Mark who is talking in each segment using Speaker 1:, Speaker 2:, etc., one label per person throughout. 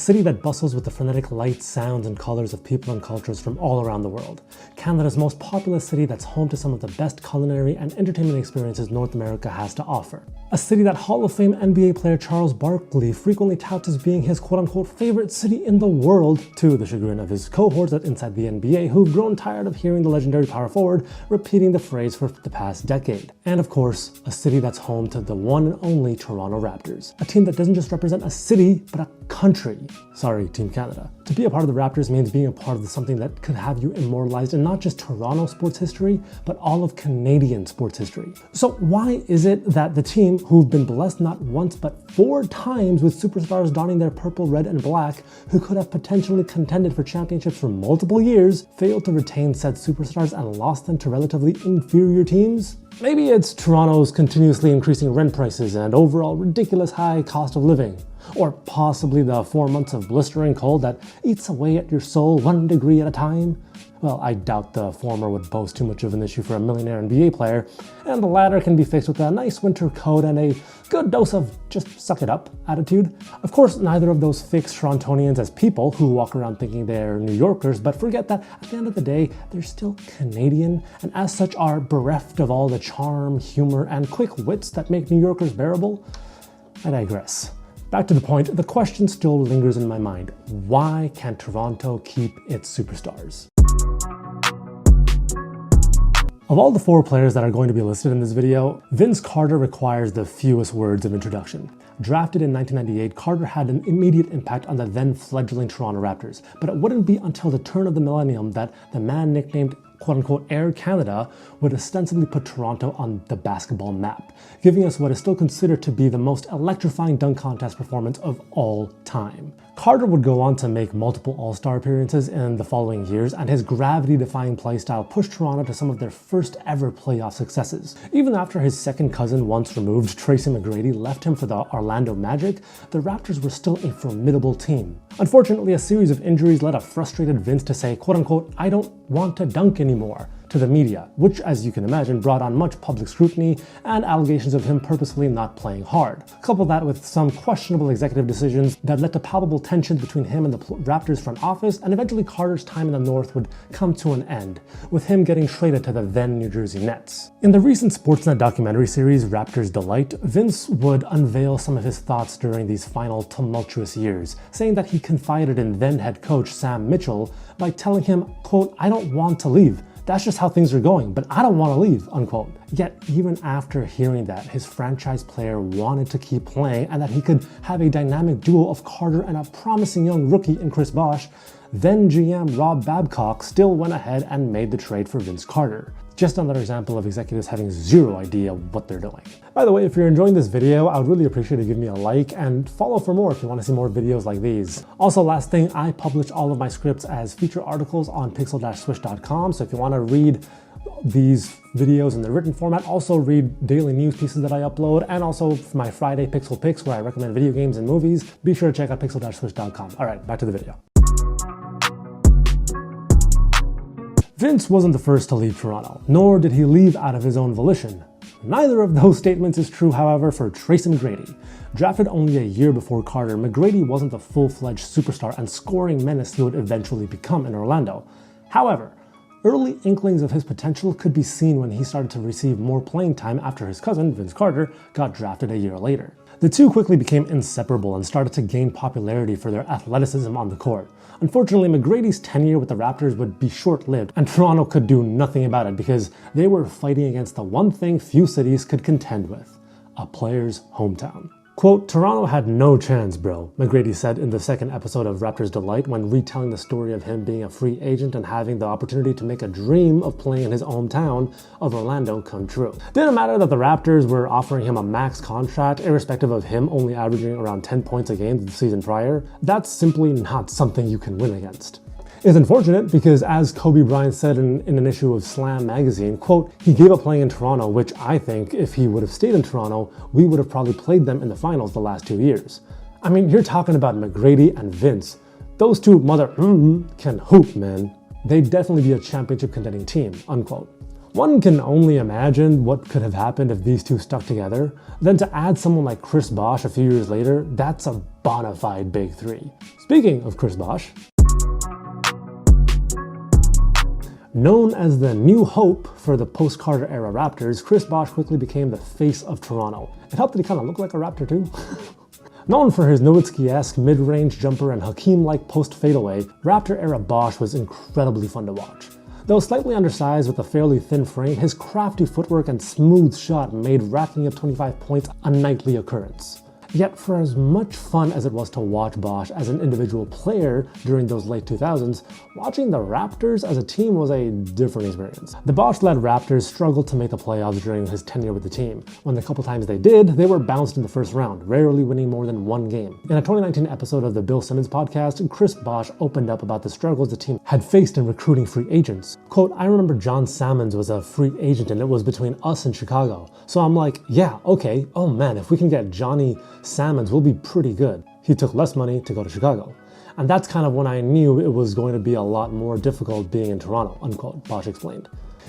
Speaker 1: city that bustles with the frenetic lights, sounds, and colors of people and cultures from all around the world. Canada's most populous city that's home to some of the best culinary and entertainment experiences North America has to offer. A city that Hall of Fame NBA player Charles Barkley frequently touts as being his quote-unquote favorite city in the world, to the chagrin of his cohorts at Inside the NBA, who've grown tired of hearing the legendary power forward repeating the phrase for the past decade. And of course, a city that's home to the one and only Toronto Raptors, a team that doesn't just represent a city, but a country. Sorry, Team Canada. To be a part of the Raptors means being a part of something that could have you immortalized in not just Toronto sports history, but all of Canadian sports history. So why is it that the team, who've been blessed not once but 4 times with superstars donning their purple, red, and black, who could have potentially contended for championships for multiple years, failed to retain said superstars and lost them to relatively inferior teams? Maybe it's Toronto's continuously increasing rent prices and overall ridiculous high cost of living. Or possibly the 4 months of blistering cold that eats away at your soul 1 degree at a time. Well, I doubt the former would pose too much of an issue for a millionaire NBA player, and the latter can be fixed with a nice winter coat and a good dose of just suck it up attitude. Of course, neither of those fix Torontonians as people who walk around thinking they're New Yorkers, but forget that at the end of the day, they're still Canadian, and as such are bereft of all the charm, humor, and quick wits that make New Yorkers bearable. I digress. Back to the point, the question still lingers in my mind. Why can't Toronto keep its superstars? Of all the 4 players that are going to be listed in this video, Vince Carter requires the fewest words of introduction. Drafted in 1998, Carter had an immediate impact on the then fledgling Toronto Raptors, but it wouldn't be until the turn of the millennium that the man nicknamed quote-unquote Air Canada would ostensibly put Toronto on the basketball map, giving us what is still considered to be the most electrifying dunk contest performance of all time. Carter would go on to make multiple All-Star appearances in the following years, and his gravity-defying playstyle pushed Toronto to some of their first ever playoff successes. Even after his second cousin once removed, Tracy McGrady, left him for the Orlando Magic, the Raptors were still a formidable team. Unfortunately, a series of injuries led a frustrated Vince to say, quote-unquote, "I don't want to dunk anymore," to the media, which, as you can imagine, brought on much public scrutiny and allegations of him purposefully not playing hard. Couple that with some questionable executive decisions that led to palpable tensions between him and the Raptors front office, and eventually Carter's time in the North would come to an end, with him getting traded to the then New Jersey Nets. In the recent Sportsnet documentary series Raptors Delight, Vince would unveil some of his thoughts during these final tumultuous years, saying that he confided in then head coach Sam Mitchell by telling him, quote, "I don't want to leave. That's just how things are going, but I don't want to leave," unquote. Yet, even after hearing that, his franchise player wanted to keep playing and that he could have a dynamic duo of Carter and a promising young rookie in Chris Bosh, then GM Rob Babcock still went ahead and made the trade for Vince Carter. Just another example of executives having zero idea what they're doing. By the way, if you're enjoying this video, I would really appreciate it if you give me a like and follow for more if you want to see more videos like these. Also, last thing, I publish all of my scripts as feature articles on pixel-swish.com, so if you want to read these videos in the written format, also read daily news pieces that I upload, and also my Friday Pixel Picks where I recommend video games and movies, be sure to check out pixel-swish.com. Alright, back to the video. Vince wasn't the first to leave Toronto, nor did he leave out of his own volition. Neither of those statements is true, however, for Tracy McGrady. Drafted only a year before Carter, McGrady wasn't the full-fledged superstar and scoring menace he would eventually become in Orlando. However, early inklings of his potential could be seen when he started to receive more playing time after his cousin, Vince Carter, got drafted a year later. The two quickly became inseparable and started to gain popularity for their athleticism on the court. Unfortunately, McGrady's tenure with the Raptors would be short-lived, and Toronto could do nothing about it because they were fighting against the one thing few cities could contend with: a player's hometown. Quote, "Toronto had no chance, bro," McGrady said in the second episode of Raptors Delight when retelling the story of him being a free agent and having the opportunity to make a dream of playing in his hometown of Orlando come true. Didn't matter that the Raptors were offering him a max contract, irrespective of him only averaging around 10 points a game the season prior. That's simply not something you can win against. It's unfortunate because, as Kobe Bryant said in an issue of Slam magazine, quote, "He gave up playing in Toronto, which I think if he would have stayed in Toronto, we would have probably played them in the finals the last 2 years." I mean, you're talking about McGrady and Vince. Those two can hoop, man. They'd definitely be a championship contending team, unquote. One can only imagine what could have happened if these two stuck together. Then to add someone like Chris Bosh a few years later, that's a bona fide big three. Speaking of Chris Bosh, known as the new hope for the post-Carter era Raptors, Chris Bosh quickly became the face of Toronto. It helped that he kind of looked like a Raptor too. Known for his Nowitzki-esque mid-range jumper and Hakeem-like post fadeaway, Raptor-era Bosh was incredibly fun to watch. Though slightly undersized with a fairly thin frame, his crafty footwork and smooth shot made racking up 25 points a nightly occurrence. Yet for as much fun as it was to watch Bosh as an individual player during those late 2000s, watching the Raptors as a team was a different experience. The Bosh-led Raptors struggled to make the playoffs during his tenure with the team. When the couple times they did, they were bounced in the first round, rarely winning more than one game. In a 2019 episode of the Bill Simmons podcast, Chris Bosh opened up about the struggles the team had faced in recruiting free agents. Quote, "I remember John Salmons was a free agent and it was between us and Chicago. So I'm like, yeah, okay, oh man, if we can get Johnny Salmons, we'll be pretty good. He took less money to go to Chicago. And that's kind of when I knew it was going to be a lot more difficult being in Toronto," unquote, Bosh explained.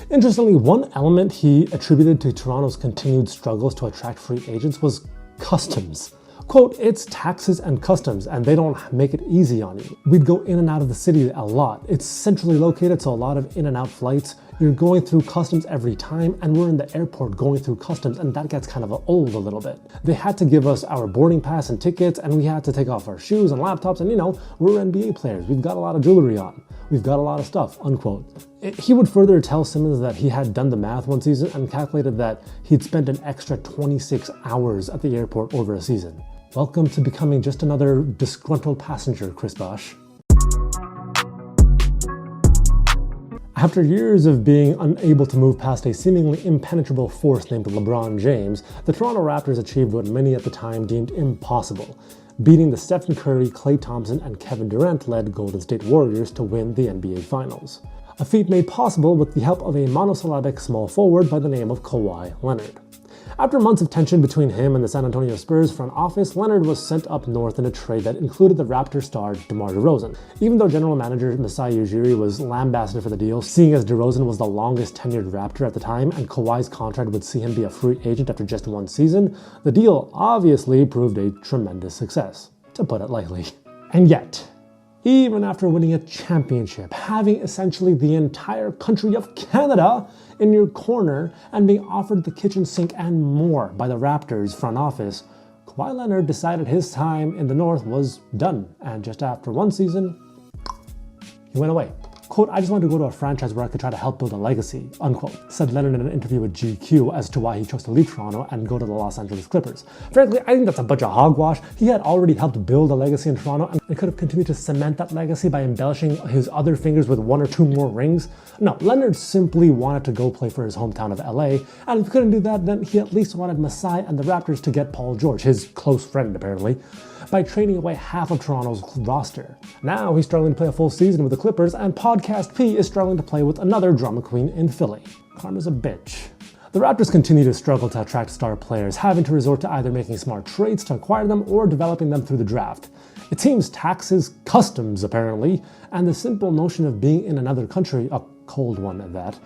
Speaker 1: Interestingly, one element he attributed to Toronto's continued struggles to attract free agents was customs. Quote, "It's taxes and customs, and they don't make it easy on you. We'd go in and out of the city a lot. It's centrally located, so a lot of in and out flights. You're going through customs every time, and we're in the airport going through customs, and that gets kind of old a little bit. They had to give us our boarding pass and tickets, and we had to take off our shoes and laptops, and you know, we're NBA players. We've got a lot of jewelry on. We've got a lot of stuff," unquote. He would further tell Simmons that he had done the math one season and calculated that he'd spent an extra 26 hours at the airport over a season. Welcome to becoming just another disgruntled passenger, Chris Bosh. After years of being unable to move past a seemingly impenetrable force named LeBron James, the Toronto Raptors achieved what many at the time deemed impossible, beating the Stephen Curry, Klay Thompson, and Kevin Durant-led Golden State Warriors to win the NBA Finals. A feat made possible with the help of a monosyllabic small forward by the name of Kawhi Leonard. After months of tension between him and the San Antonio Spurs front office, Leonard was sent up north in a trade that included the Raptors star DeMar DeRozan. Even though general manager Masai Ujiri was lambasted for the deal, seeing as DeRozan was the longest tenured Raptor at the time and Kawhi's contract would see him be a free agent after just one season, the deal obviously proved a tremendous success, to put it lightly. And yet, even after winning a championship, having essentially the entire country of Canada in your corner and being offered the kitchen sink and more by the Raptors front office, Kawhi Leonard decided his time in the North was done. And just after one season, he went away. Quote, "I just wanted to go to a franchise where I could try to help build a legacy," unquote, said Leonard in an interview with GQ as to why he chose to leave Toronto and go to the Los Angeles Clippers. Frankly, I think that's a bunch of hogwash. He had already helped build a legacy in Toronto and could have continued to cement that legacy by embellishing his other fingers with one or two more rings. No, Leonard simply wanted to go play for his hometown of LA, and if he couldn't do that, then he at least wanted Masai and the Raptors to get Paul George, his close friend apparently, by trading away half of Toronto's roster. Now he's struggling to play a full season with the Clippers, and Podcast P is struggling to play with another drama queen in Philly. Karma's a bitch. The Raptors continue to struggle to attract star players, having to resort to either making smart trades to acquire them or developing them through the draft. It seems taxes, customs apparently, and the simple notion of being in another country, a cold one at that,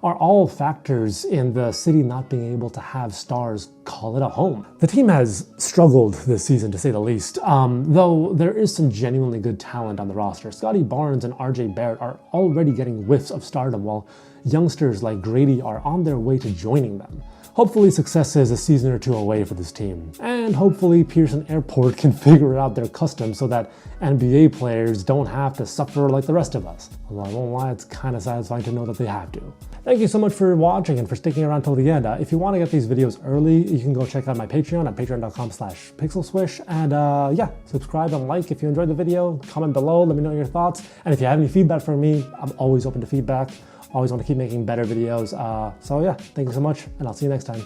Speaker 1: are all factors in the city not being able to have stars call it a home. The team has struggled this season, to say the least, though there is some genuinely good talent on the roster. Scotty Barnes and RJ Barrett are already getting whiffs of stardom, while youngsters like Grady are on their way to joining them. Hopefully success is a season or two away for this team. And hopefully Pearson Airport can figure out their customs so that NBA players don't have to suffer like the rest of us. Although I won't lie, it's kind of satisfying to know that they have to. Thank you so much for watching and for sticking around till the end. If you want to get these videos early, you can go check out my Patreon at patreon.com/pixelswish. And yeah, subscribe and like if you enjoyed the video. Comment below, let me know your thoughts. And if you have any feedback for me, I'm always open to feedback. Always want to keep making better videos. So yeah, thank you so much, and I'll see you next time.